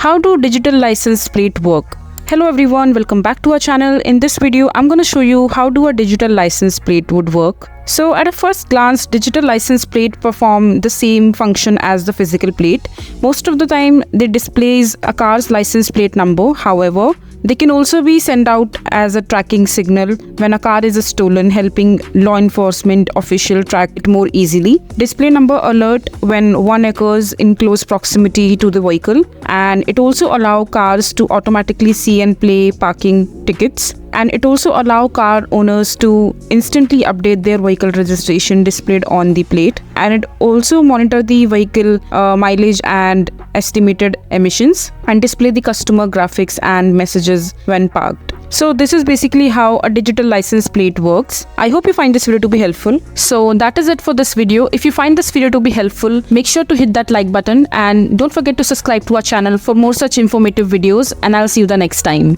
How do digital license plate work? Hello everyone, welcome back to our channel. In this video, I'm going to show you how do a digital license plate would work. So at a first glance, digital license plate perform the same function as the physical plate. Most of the time, they displays a car's license plate number. However, they can also be sent out as a tracking signal when a car is stolen, helping law enforcement official track it more easily. Display number alert when one occurs in close proximity to the vehicle, and it also allow cars to automatically see and play parking tickets. And it also allow car owners to instantly update their vehicle registration displayed on the plate. And it also monitor the vehicle mileage and estimated emissions, and display the customer graphics and messages when parked. So this is basically how a digital license plate works. I hope you find this video to be helpful. So that is it for this video. If you find this video to be helpful, make sure to hit that like button and don't forget to subscribe to our channel for more such informative videos, and I'll see you the next time.